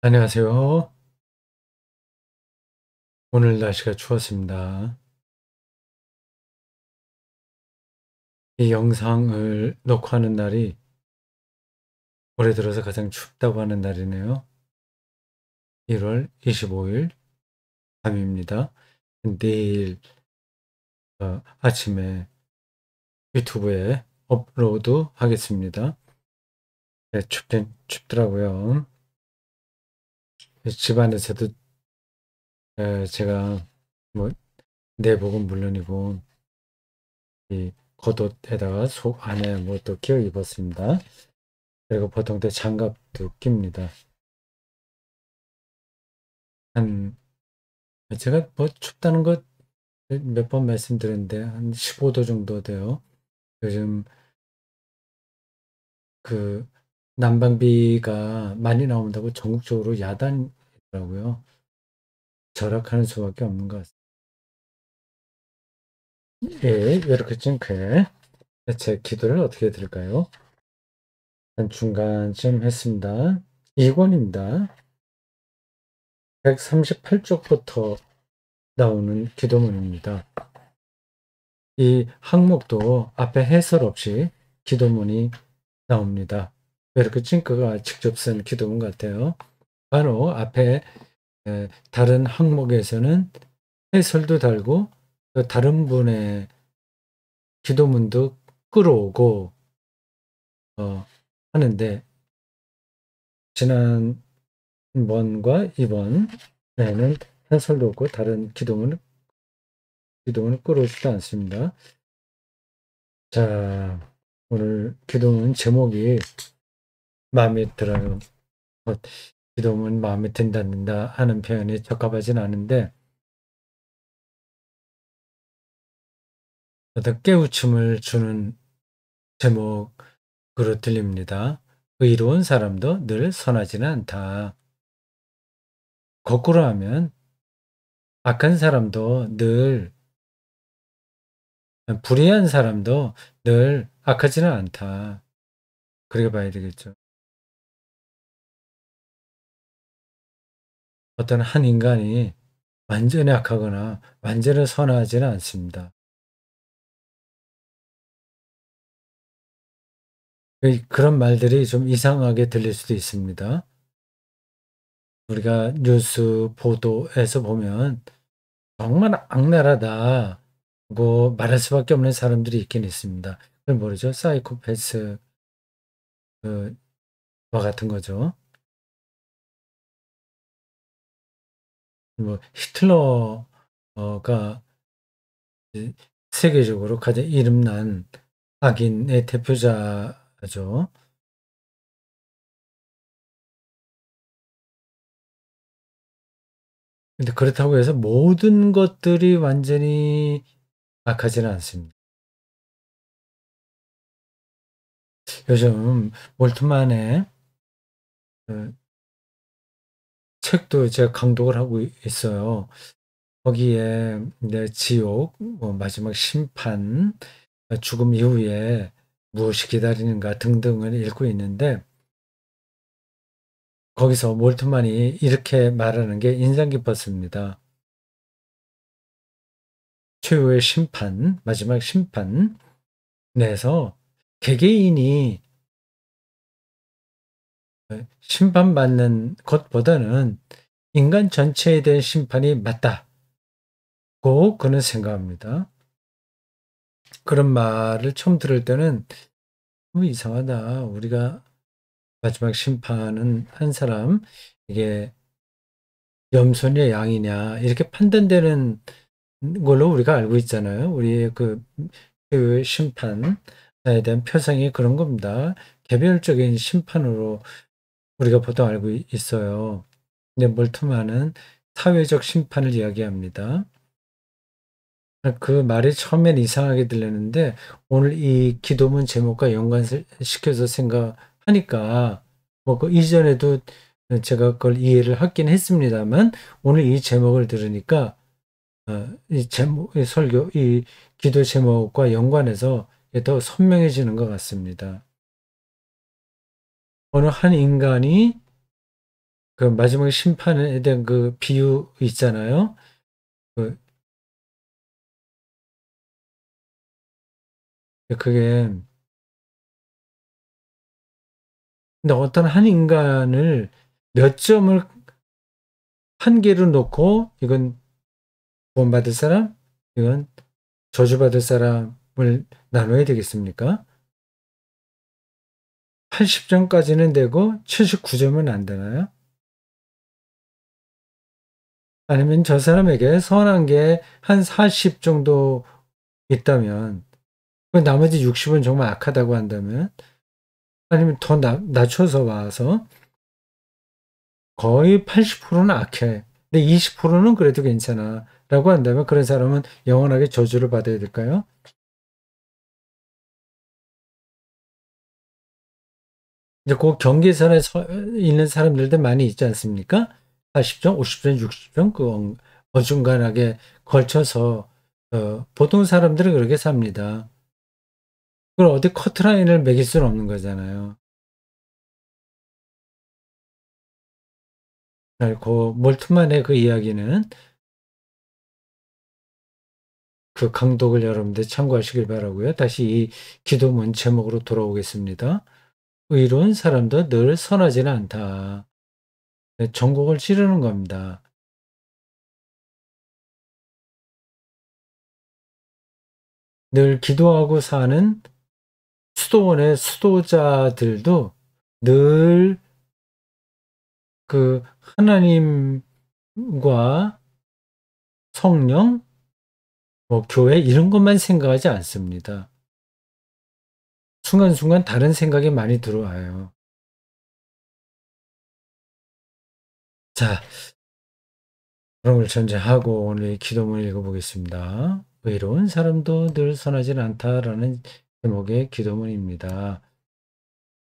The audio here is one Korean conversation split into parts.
안녕하세요. 오늘 날씨가 추웠습니다. 이 영상을 녹화하는 날이 올해 들어서 가장 춥다고 하는 날이네요. 1월 25일 밤입니다. 내일 아침에 유튜브에 업로드 하겠습니다. 네, 춥긴 춥더라고요. 집안에서도 제가 뭐 내복은 물론이고 이 겉옷에다가 속 안에 뭐 또 끼어 입었습니다. 그리고 보통 때 장갑도 낍니다. 한 제가 뭐 춥다는 것 몇 번 말씀드렸는데 한 15도 정도 돼요. 요즘 그 난방비가 많이 나온다고 전국적으로 야단이더라고요. 절약하는 수밖에 없는 것 같습니다. 예, 이렇게 찡크에 제 기도를 어떻게 드릴까요? 한 중간쯤 했습니다. 2권입니다. 138쪽부터 나오는 기도문입니다. 이 항목도 앞에 해설 없이 기도문이 나옵니다. 이렇게 찡크가 직접 쓴 기도문 같아요. 바로 앞에 다른 항목에서는 해설도 달고 또 다른 분의 기도문도 끌어오고 하는데 지난번과 이번에는 해설도 없고 다른 기도문을 끌어오지도 않습니다. 자, 오늘 기도문 제목이 마음에 들어요. 기도문 마음에 든다 하는 표현이 적합하진 않은데 어떤 깨우침을 주는 제목으로 들립니다. 의로운 사람도 늘 선하지는 않다. 거꾸로 하면 악한 사람도 늘 불의한 사람도 늘 악하지는 않다. 그렇게 봐야 되겠죠. 어떤 한 인간이 완전히 악하거나 완전히 선하지는 않습니다. 그런 말들이 좀 이상하게 들릴 수도 있습니다. 우리가 뉴스 보도에서 보면 정말 악랄하다고 말할 수밖에 없는 사람들이 있긴 있습니다. 그걸 모르죠. 사이코패스와 같은 거죠. 뭐 히틀러가 세계적으로 가장 이름난 악인의 대표자죠. 근데 그렇다고 해서 모든 것들이 완전히 악하지는 않습니다. 요즘 몰트만의 그 책도 제가 강독을 하고 있어요. 거기에 이제 지옥, 뭐 마지막 심판, 죽음 이후에 무엇이 기다리는가 등등을 읽고 있는데 거기서 몰트만이 이렇게 말하는 게 인상 깊었습니다. 최후의 심판, 마지막 심판 내에서 개개인이 심판받는 것보다는 인간 전체에 대한 심판이 맞다고 그는 생각합니다. 그런 말을 처음 들을 때는 이상하다. 우리가 마지막 심판은 한 사람, 이게 염소냐 양이냐 이렇게 판단되는 걸로 우리가 알고 있잖아요. 우리의 그 심판에 대한 표상이 그런 겁니다. 개별적인 심판으로 우리가 보통 알고 있어요. 근데 몰트만은 사회적 심판을 이야기합니다. 그 말이 처음엔 이상하게 들렸는데 오늘 이 기도문 제목과 연관시켜서 생각하니까 뭐 그 이전에도 제가 그걸 이해를 하긴 했습니다만 오늘 이 제목을 들으니까 이 제목, 이 설교, 이 기도 제목과 연관해서 더 선명해지는 것 같습니다. 어느 한 인간이 그 마지막 심판에 대한 그 비유 있잖아요. 그 그게 근데 어떤 한 인간을 몇 점을 한 개로 놓고 이건 구원받을 사람, 이건 저주받을 사람을 나눠야 되겠습니까? 80점까지는 되고 79점은 안 되나요? 아니면 저 사람에게 선한 게 한 40 정도 있다면 그 나머지 60은 정말 악하다고 한다면 아니면 더 낮춰서 와서 거의 80%는 악해. 근데 20%는 그래도 괜찮아. 라고 한다면 그런 사람은 영원하게 저주를 받아야 될까요? 이제 그 경계선에 서 있는 사람들도 많이 있지 않습니까? 40점, 50점, 60점 그 어중간하게 걸쳐서 보통 사람들은 그렇게 삽니다. 그걸 어디 커트라인을 매길 수는 없는 거잖아요. 그 몰트만의 그 이야기는 그 강독을 여러분들 참고하시길 바라고요. 다시 이 기도문 제목으로 돌아오겠습니다. 의로운 사람도 늘 선하지는 않다. 네, 전곡을 찌르는 겁니다. 늘 기도하고 사는 수도원의 수도자들도 늘 그 하나님과 성령, 뭐 교회 이런 것만 생각하지 않습니다. 순간순간 다른 생각이 많이 들어와요. 자, 그런 걸 전제하고 오늘 기도문을 읽어보겠습니다. 의로운 사람도 늘 선하진 않다라는 제목의 기도문입니다.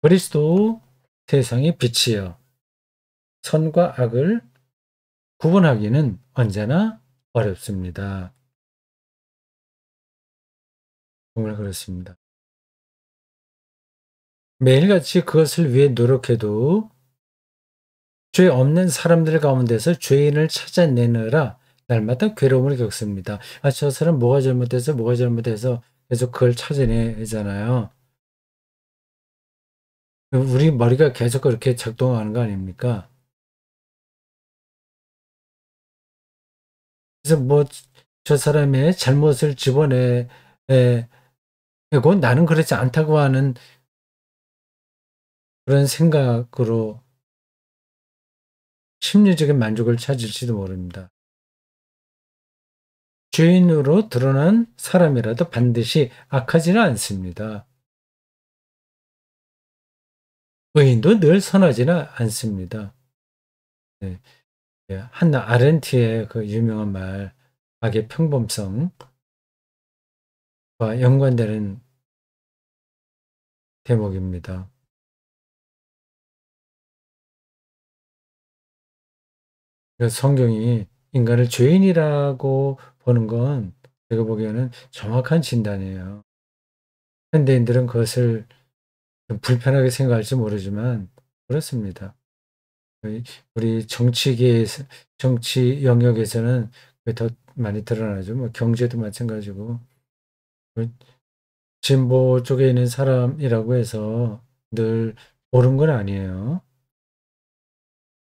그리스도 세상의 빛이여 선과 악을 구분하기는 언제나 어렵습니다. 정말 그렇습니다. 매일같이 그것을 위해 노력해도 죄 없는 사람들 가운데서 죄인을 찾아내느라 날마다 괴로움을 겪습니다. 아, 저 사람 뭐가 잘못해서 뭐가 잘못해서 계속 그걸 찾아내잖아요. 우리 머리가 계속 그렇게 작동하는 거 아닙니까? 그래서 뭐 저 사람의 잘못을 집어내 고 나는 그렇지 않다고 하는 그런 생각으로 심리적인 만족을 찾을지도 모릅니다. 죄인으로 드러난 사람이라도 반드시 악하지는 않습니다. 의인도 늘 선하지는 않습니다. 네. 예, 한나 아렌트의 그 유명한 말, 악의 평범성과 연관되는 대목입니다. 그래서 성경이 인간을 죄인이라고 보는 건 제가 보기에는 정확한 진단이에요. 현대인들은 그것을 좀 불편하게 생각할지 모르지만 그렇습니다. 우리 정치계에서, 정치 영역에서는 그게 더 많이 드러나죠. 뭐 경제도 마찬가지고. 그 진보 쪽에 있는 사람이라고 해서 늘 옳은 건 아니에요.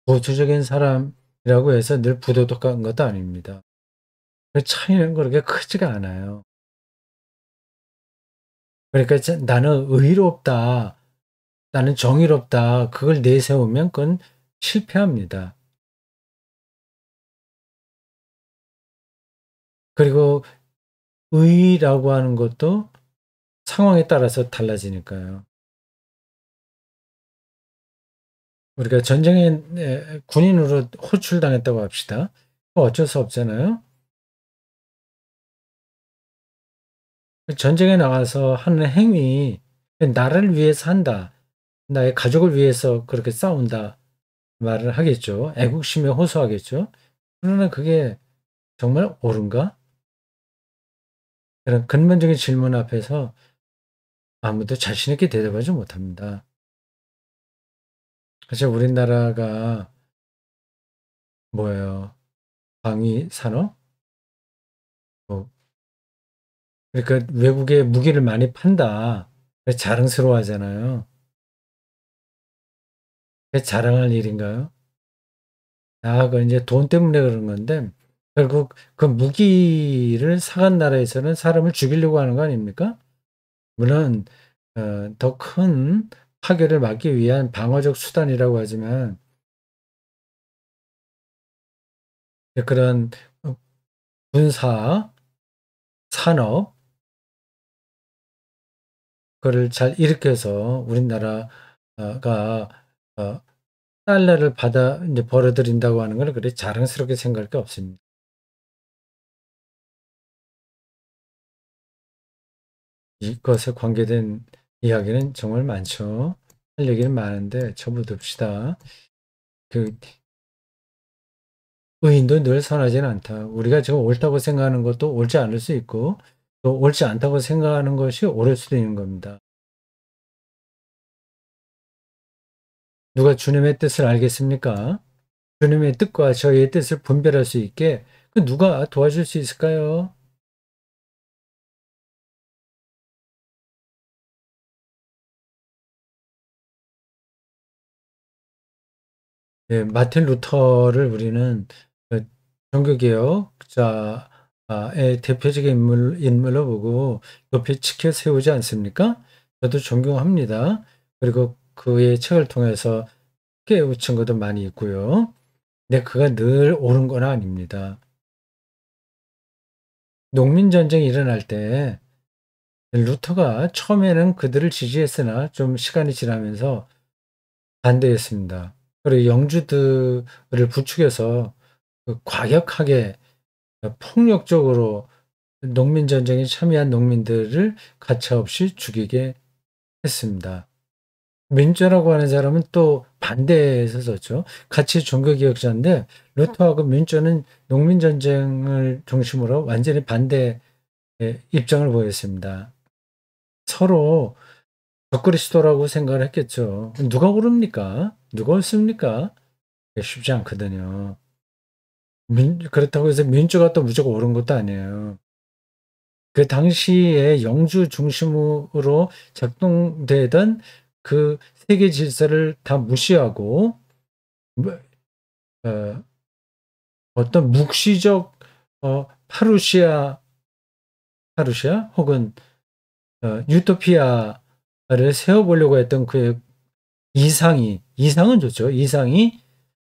보수적인 사람이라고 해서 늘 부도덕한 것도 아닙니다. 그 차이는 그렇게 크지가 않아요. 그러니까 나는 의롭다, 나는 정의롭다, 그걸 내세우면 그건 실패합니다. 그리고 의라고 하는 것도 상황에 따라서 달라지니까요. 우리가 전쟁에 군인으로 호출당했다고 합시다. 어쩔 수 없잖아요. 전쟁에 나가서 하는 행위, 나를 위해서 한다. 나의 가족을 위해서 그렇게 싸운다. 말을 하겠죠. 애국심에 호소하겠죠. 그러나 그게 정말 옳은가? 그런 근본적인 질문 앞에서 아무도 자신 있게 대답하지 못합니다. 사실 우리나라가 뭐예요? 방위 산업? 뭐 그러니까 외국에 무기를 많이 판다. 그래서 자랑스러워하잖아요. 그게 자랑할 일인가요? 그 이제 돈 때문에 그런 건데 결국 그 무기를 사간 나라에서는 사람을 죽이려고 하는 거 아닙니까? 물론 더 큰 파괴를 막기 위한 방어적 수단이라고 하지만 그런 어 군사, 산업 그거를 잘 일으켜서 우리나라가 어 달러를 받아 인제 벌어들인다고 하는 거는 그리 자랑스럽게 생각할 게 없습니다. 이것에 관계된 이야기는 정말 많죠. 할 얘기는 많은데 접어둡시다. 그 의인도 늘 선하지는 않다. 우리가 지금 옳다고 생각하는 것도 옳지 않을 수 있고 또 옳지 않다고 생각하는 것이 옳을 수도 있는 겁니다. 누가 주님의 뜻을 알겠습니까? 주님의 뜻과 저희의 뜻을 분별할 수 있게 그 누가 도와줄 수 있을까요? 예, 마틴 루터를 우리는 그 종교개혁자의 대표적인 인물로 보고 높이 치켜 세우지 않습니까? 저도 존경합니다. 그리고 그의 책을 통해서 깨우친 것도 많이 있고요. 근데 그가 늘 옳은 건 아닙니다. 농민 전쟁이 일어날 때 루터가 처음에는 그들을 지지했으나 좀 시간이 지나면서 반대했습니다. 그리고 영주들을 부추겨서 그 과격하게 폭력적으로 농민 전쟁에 참여한 농민들을 가차없이 죽이게 했습니다. 민주라고 하는 사람은 또 반대에 섰었죠. 같이 종교개혁자인데 루터하고 민주는 농민 전쟁을 중심으로 완전히 반대의 입장을 보였습니다. 서로 적그리스도라고 생각을 했겠죠. 누가 옳습니까? 누가 옳습니까? 쉽지 않거든요. 그렇다고 해서 민주가 또 무조건 옳은 것도 아니에요. 그 당시에 영주 중심으로 작동되던 그 세계 질서를 다 무시하고 뭐 어 어떤 묵시적 파루시아 혹은 유토피아를 세워 보려고 했던 그의 이상은 좋죠. 이상이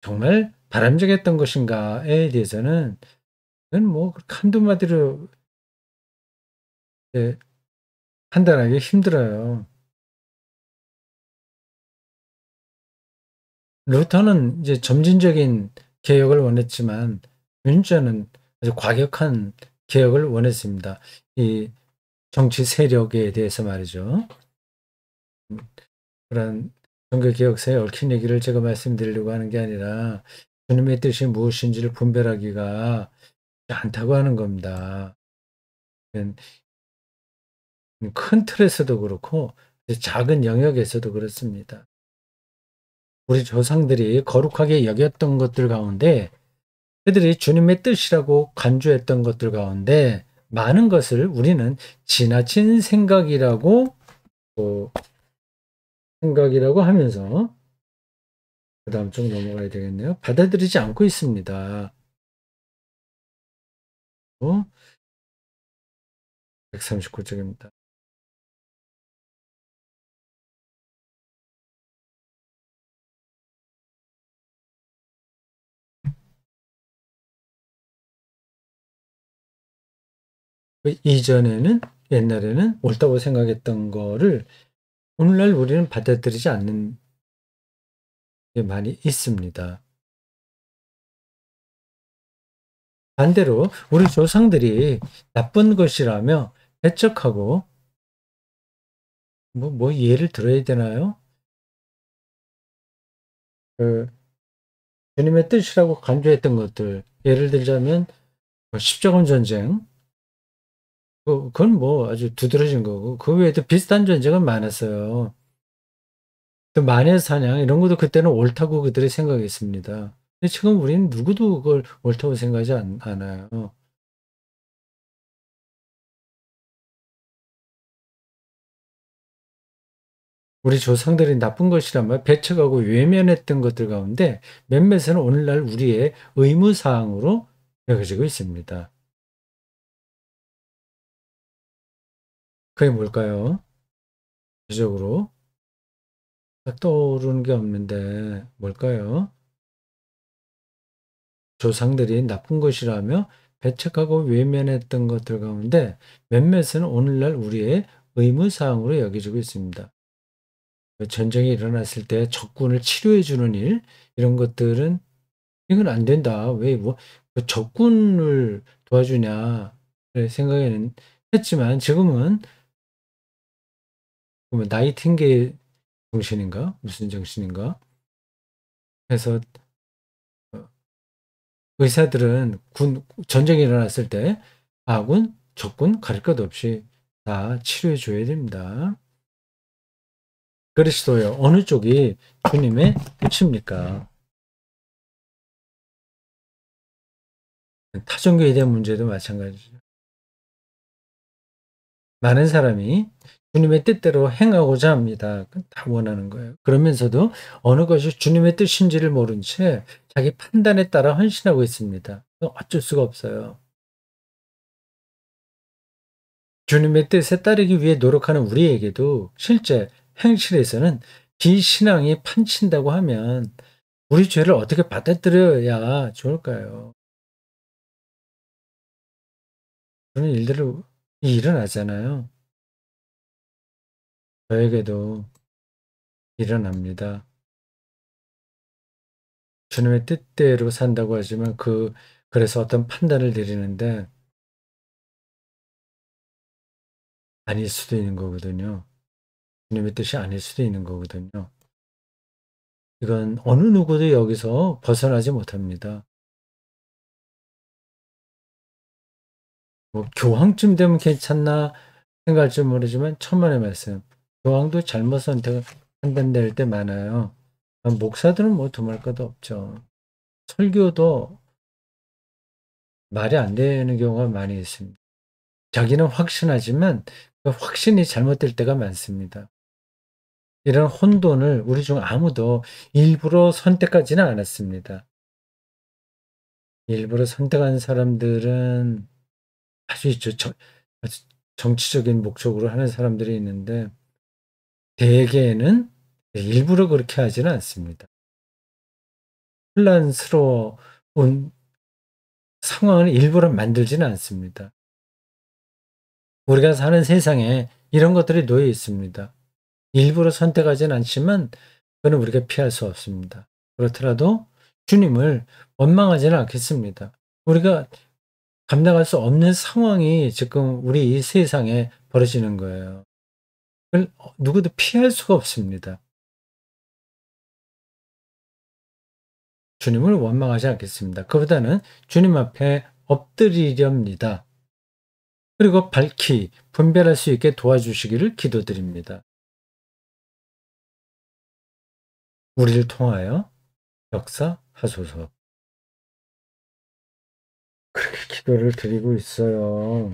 정말 바람직했던 것인가에 대해서는 그건 뭐 한두 마디로 예 판단하기 힘들어요. 루터는 이제 점진적인 개혁을 원했지만 윈저는 아주 과격한 개혁을 원했습니다. 이 정치 세력에 대해서 말이죠. 음 그런 종교 개혁사에 얽힌 얘기를 제가 말씀드리려고 하는 게 아니라 주님의 뜻이 무엇인지를 분별하기가 쉽지 않다고 하는 겁니다. 음 큰 틀에서도 그렇고 작은 영역에서도 그렇습니다. 우리 조상들이 거룩하게 여겼던 것들 가운데 그들이 주님의 뜻이라고 간주했던 것들 가운데 많은 것을 우리는 지나친 어 생각이라고 하면서 그다음 쪽 넘어가야 되겠네요. 받아들이지 않고 있습니다. 139 쪽입니다. 그 이전에는 옛날에는 옳다고 생각했던 거를 오늘날 우리는 받아들이지 않는 게 많이 있습니다. 반대로 우리 조상들이 나쁜 것이라며 배척하고 뭐 예를 들어야 되나요? 그 주님의 뜻이라고 간주했던 것들 예를 들자면 뭐 십자군 전쟁 그건 뭐 아주 두드러진 거고 그 외에도 비슷한 전쟁은 많았어요. 또 만해 사냥 이런 것도 그때는 옳다고 그들이 생각했습니다. 근데 지금 우리는 누구도 그걸 옳다고 생각하지 않아요. 우리 조상들이 나쁜 것이라면 배척하고 외면했던 것들 가운데 몇몇은 오늘날 우리의 의무사항으로 여겨지고 있습니다. 그게 뭘까요? 구체적으로 딱 떠오르는 게 없는데 뭘까요? 조상들이 나쁜 것이라며 배척하고 외면했던 것들 가운데 몇몇은 오늘날 우리의 의무사항으로 여겨지고 있습니다. 전쟁이 일어났을 때 적군을 치료해 주는 일, 이런 것들은 이건 안 된다. 왜 그 적군을 도와주냐 생각에는 했지만 지금은 나이팅게일 정신인가 무슨 정신인가 해서 어, 의사들은 전쟁이 일어났을 때 아군, 적군 가릴 것 없이 다 치료해 줘야 됩니다. 그리스도요. 어느 쪽이 주님의 뜻입니까? 타종교에 대한 문제도 마찬가지죠. 많은 사람이 주님의 뜻대로 행하고자 합니다. 다 원하는 거예요. 그러면서도 어느 것이 주님의 뜻인지를 모른 채 자기 판단에 따라 헌신하고 있습니다. 어쩔 수가 없어요. 주님의 뜻에 따르기 위해 노력하는 우리에게도 실제 행실에서는 비신앙이 판친다고 하면 우리 죄를 어떻게 받아들여야 좋을까요? 그런 일들이 일어나잖아요. 저에게도 일어납니다. 주님의 뜻대로 산다고 하지만 그래서 어떤 판단을 내리는데 아닐 수도 있는 거거든요. 주님의 뜻이 아닐 수도 있는 거거든요. 이건 어느 누구도 여기서 벗어나지 못합니다. 교황쯤 되면 괜찮나 생각할지 모르지만 천만의 말씀. 교황도 잘못 선택을 판단될 때 많아요. 목사들은 뭐 두말 것도 없죠. 설교도 말이 안 되는 경우가 많이 있습니다. 자기는 확신하지만 그 확신이 잘못될 때가 많습니다. 이런 혼돈을 우리 중 아무도 일부러 선택하지는 않았습니다. 일부러 선택한 사람들은 아주 있죠. 아주 정치적인 목적으로 하는 사람들이 있는데 대개는 일부러 그렇게 하지는 않습니다. 혼란스러운 상황을 일부러 만들지는 않습니다. 우리가 사는 세상에 이런 것들이 놓여 있습니다. 일부러 선택하지는 않지만 그건 우리가 피할 수 없습니다. 그렇더라도 주님을 원망하지는 않겠습니다. 우리가 감당할 수 없는 상황이 지금 우리 이 세상에 벌어지는 거예요. 그걸 누구도 피할 수가 없습니다. 주님을 원망하지 않겠습니다. 그보다는 주님 앞에 엎드리렵니다. 그리고 밝히 분별할 수 있게 도와주시기를 기도드립니다. 우리를 통하여 역사하소서. 그렇게 기도를 드리고 있어요.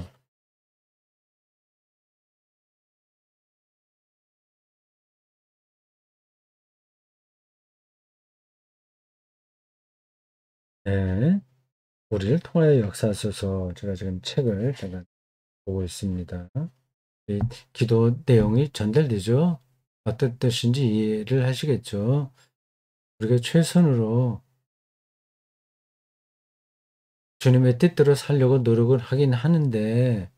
네. 우리를 통하여 역사하소서. 제가 지금 책을 잠깐 보고 있습니다. 이 기도 내용이 전달되죠? 어떤 뜻인지 이해를 하시겠죠? 우리가 최선으로 주님의 뜻대로 살려고 노력을 하긴 하는데,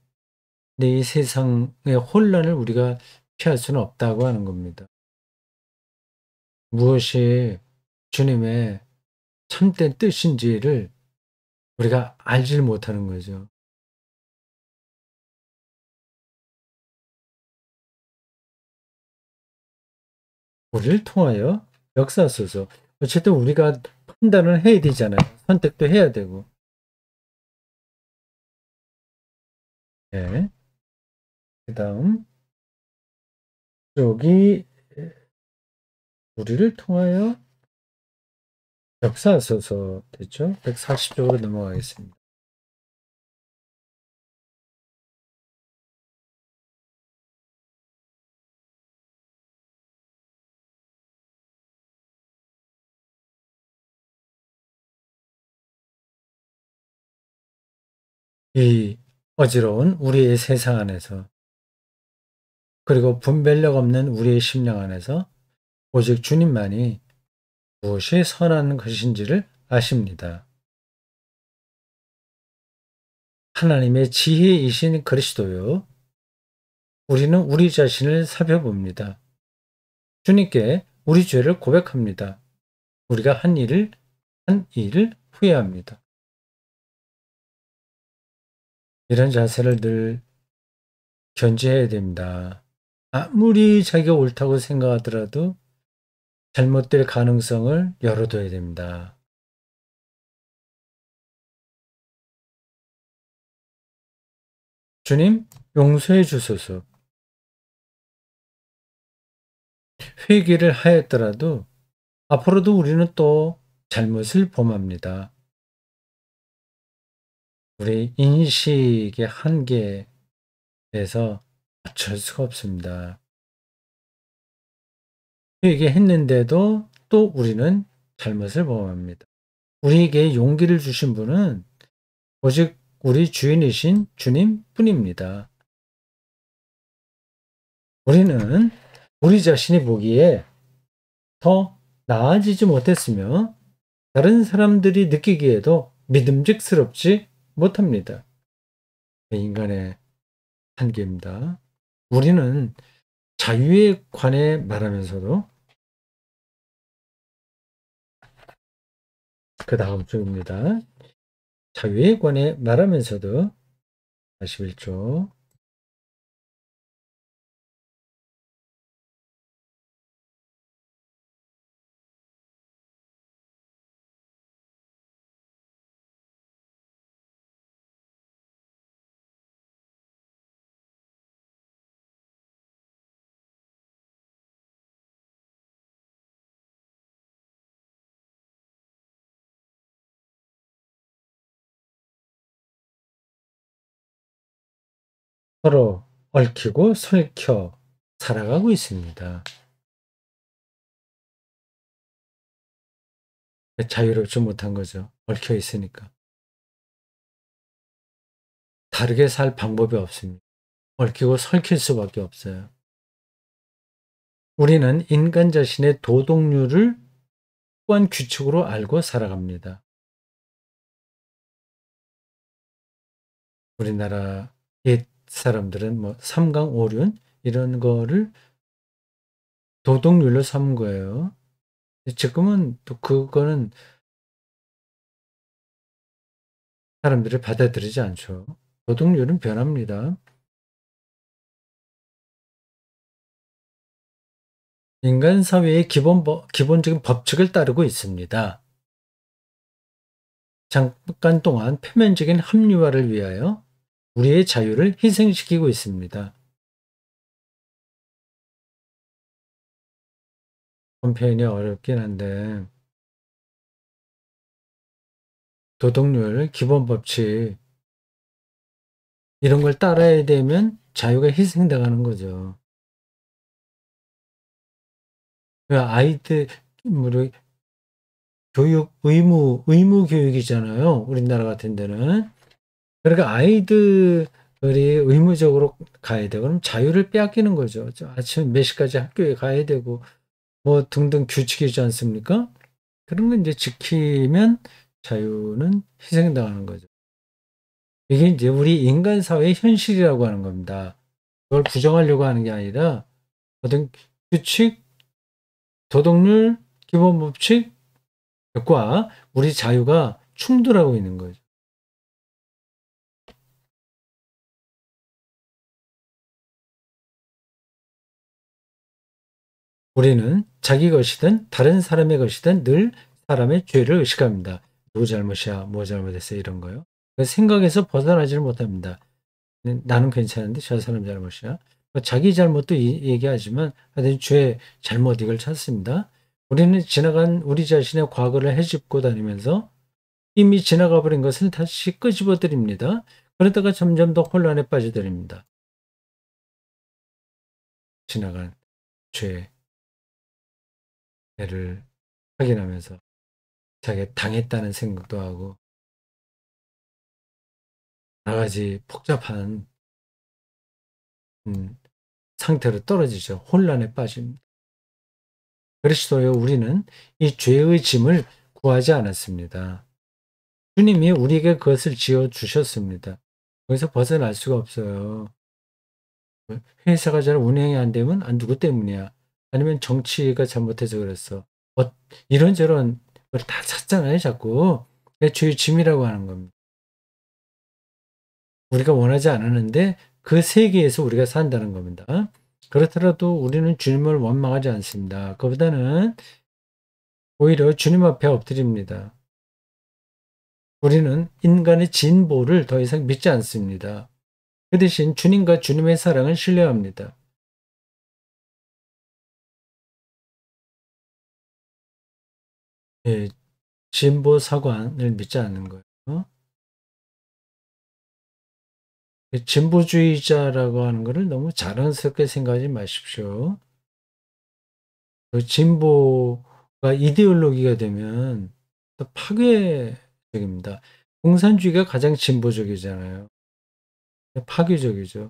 근데 이 세상의 혼란을 우리가 피할 수는 없다고 하는 겁니다. 무엇이 주님의 참된 뜻인지를 우리가 알지를 못하는 거죠. 우리를 통하여 역사하소서. 어쨌든 우리가 판단을 해야 되잖아요. 선택도 해야 되고. 네. 그다음 여기 우리를 통하여 역사서서 됐죠? 140쪽으로 넘어가겠습니다. 이 어지러운 우리의 세상 안에서, 그리고 분별력 없는 우리의 심령 안에서 오직 주님만이 무엇이 선한 것인지를 아십니다. 하나님의 지혜이신 그리스도요. 우리는 우리 자신을 살펴봅니다. 주님께 우리 죄를 고백합니다. 우리가 한 일을 후회합니다. 이런 자세를 늘 견지해야 됩니다. 아무리 자기가 옳다고 생각하더라도 잘못될 가능성을 열어둬야 됩니다. 주님, 용서해 주소서. 회개를 하였더라도 앞으로도 우리는 또 잘못을 범합니다. 우리 인식의 한계에서 어쩔 수가 없습니다. 회개했는데도 또 우리는 잘못을 범합니다. 우리에게 용기를 주신 분은 오직 우리 주인이신 주님 뿐입니다. 우리는 우리 자신이 보기에 더 나아지지 못했으며 다른 사람들이 느끼기에도 믿음직스럽지 못합니다. 인간의 한계입니다. 우리는 자유에 관해 말하면서도, 그 다음 쪽입니다. 자유에 관해 말하면서도 41조 서로 얽히고 설켜 살아가고 있습니다. 자유롭지 못한 거죠. 얽혀 있으니까. 다르게 살 방법이 없습니다. 얽히고 설킬 수밖에 없어요. 우리는 인간 자신의 도덕률을 또한 규칙으로 알고 살아갑니다. 우리나라 옛 사람들은 뭐 삼강오륜 이런 거를 도덕률로 삼은 거예요. 지금은 또 그거는 사람들이 받아들이지 않죠. 도덕률은 변합니다. 인간 사회의 기본적인 법칙을 따르고 있습니다. 잠깐 동안 표면적인 합리화를 위하여 우리의 자유를 희생시키고 있습니다. 본 표현이 어렵긴 한데, 도덕률, 기본 법칙 이런 걸 따라야 되면 자유가 희생당하는 거죠. 아이들 교육 의무 교육이잖아요. 우리나라 같은 데는. 그러니까 아이들이 의무적으로 가야 되고 그럼 자유를 빼앗기는 거죠. 아침 몇 시까지 학교에 가야 되고 뭐 등등 규칙이지 않습니까? 그런 거 이제 지키면 자유는 희생당하는 거죠. 이게 이제 우리 인간 사회의 현실이라고 하는 겁니다. 그걸 부정하려고 하는 게 아니라 어떤 규칙, 도덕률, 기본 법칙과 우리 자유가 충돌하고 있는 거죠. 우리는 자기 것이든 다른 사람의 것이든 늘 사람의 죄를 의식합니다. 누구 잘못이야, 뭐 잘못했어 이런 거요. 생각에서 벗어나지를 못합니다. 나는 괜찮은데 저 사람 잘못이야. 자기 잘못도 얘기하지만 하여튼 죄, 잘못 이걸 찾습니다. 우리는 지나간 우리 자신의 과거를 헤집고 다니면서 이미 지나가 버린 것을 다시 끄집어 드립니다. 그러다가 점점 더 혼란에 빠져들입니다. 지나간 죄를 확인하면서 자기가 당했다는 생각도 하고 여러 가지 복잡한 상태로 떨어지죠. 혼란에 빠집니다. 그리스도여 우리는 이 죄의 짐을 구하지 않았습니다. 주님이 우리에게 그것을 지어 주셨습니다. 거기서 벗어날 수가 없어요. 회사가 잘 운영이 안 되면 누구 때문이야? 아니면 정치가 잘못해서 그랬어. 이런저런 걸 다 찾잖아요, 자꾸. 그게 죄의 짐이라고 하는 겁니다. 우리가 원하지 않았는데 그 세계에서 우리가 산다는 겁니다. 그렇더라도 우리는 주님을 원망하지 않습니다. 그보다는 오히려 주님 앞에 엎드립니다. 우리는 인간의 진보를 더 이상 믿지 않습니다. 그 대신 주님과 주님의 사랑을 신뢰합니다. 예, 진보 사관을 믿지 않는 거예요. 진보주의자라고 하는 것을 너무 자랑스럽게 생각하지 마십시오. 그 진보가 이데올로기가 되면 또 파괴적입니다. 공산주의가 가장 진보적이잖아요. 파괴적이죠.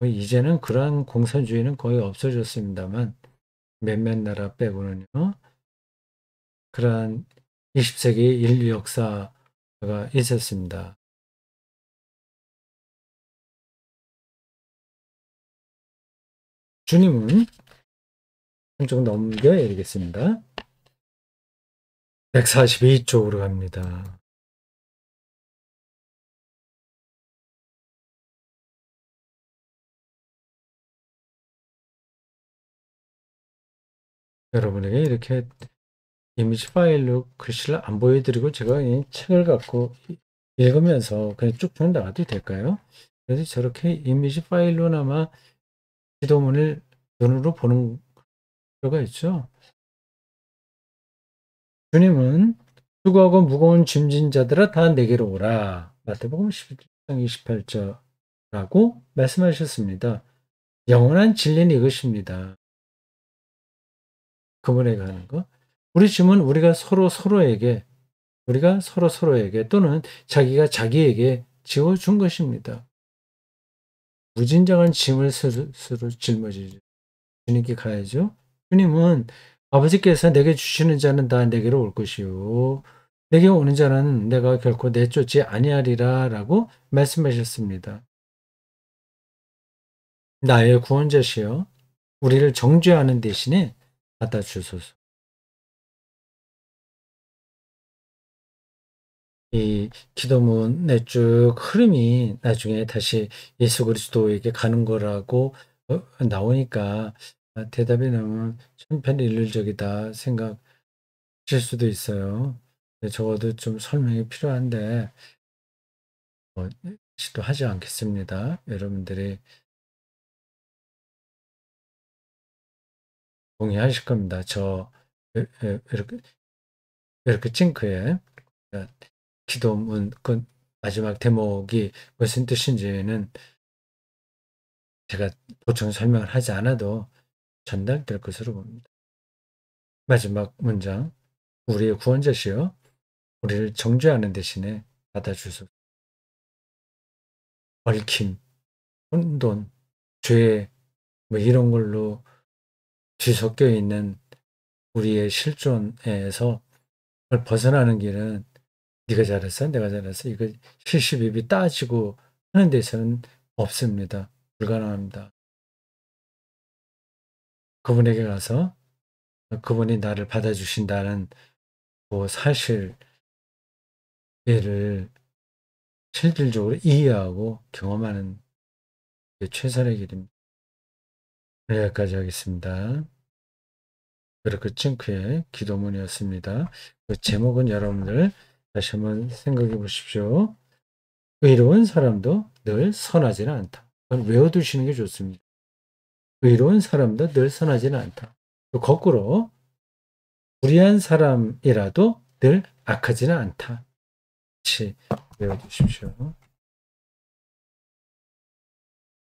이제는 그러한 공산주의는 거의 없어졌습니다만 몇몇 나라 빼고는요. 그러한 20세기 인류 역사가 있었습니다. 주님은 한쪽 넘겨야 되겠습니다. 142쪽으로 갑니다. 여러분에게 이렇게 이미지 파일로 글씨를 안 보여드리고 제가 이 책을 갖고 읽으면서 그냥 쭉쭉 나가도 될까요? 그래서 저렇게 이미지 파일로나마 기도문을 눈으로 보는 필요가 있죠. 주님은 수고하고 무거운 짐진 자들아 다 내게로 오라. 마태복음 11장 28절라고 말씀하셨습니다. 영원한 진리는 이것입니다. 그분에게 하는 거. 우리 짐은 우리가 서로 서로에게 또는 자기가 자기에게 지어준 것입니다. 무진장한 짐을 스스로 짊어지죠. 주님께 가야죠. 주님은 아버지께서 내게 주시는 자는 다 내게로 올 것이요. 내게 오는 자는 내가 결코 내쫓지 아니하리라라고 말씀하셨습니다. 나의 구원자시여 우리를 정죄하는 대신에 받아 주소서. 이 기도문의 쭉 흐름이 나중에 다시 예수 그리스도에게 가는 거라고 나오니까 대답이 너무 천편일률적이다 생각하실 수도 있어요. 적어도 좀 설명이 필요한데 시도하지 않겠습니다. 여러분들이 동의하실 겁니다. 이렇게 찡크에 기도문 그 마지막 대목이 무슨 뜻인지는 제가 보충 설명을 하지 않아도 전달될 것으로 봅니다. 마지막 문장 우리의 구원자시여 우리를 정죄하는 대신에 받아주소서. 얽힘, 혼돈, 죄 뭐 이런 걸로 뒤섞여 있는 우리의 실존에서 그걸 벗어나는 길은 네가 잘했어, 내가 잘했어 이거 실시비비 따지고 하는 데서는 없습니다. 불가능합니다. 그분에게 가서 그분이 나를 받아주신다는 그 사실을 실질적으로 이해하고 경험하는 게 최선의 길입니다. 네, 여기까지 하겠습니다. 그렇게 찡크의 기도문이었습니다. 그 제목은 여러분들 다시 한번 생각해 보십시오. 의로운 사람도 늘 선하지는 않다. 그건 외워두시는 게 좋습니다. 의로운 사람도 늘 선하지는 않다. 또 거꾸로 불의한 사람이라도 늘 악하지는 않다. 같이 외워주십시오.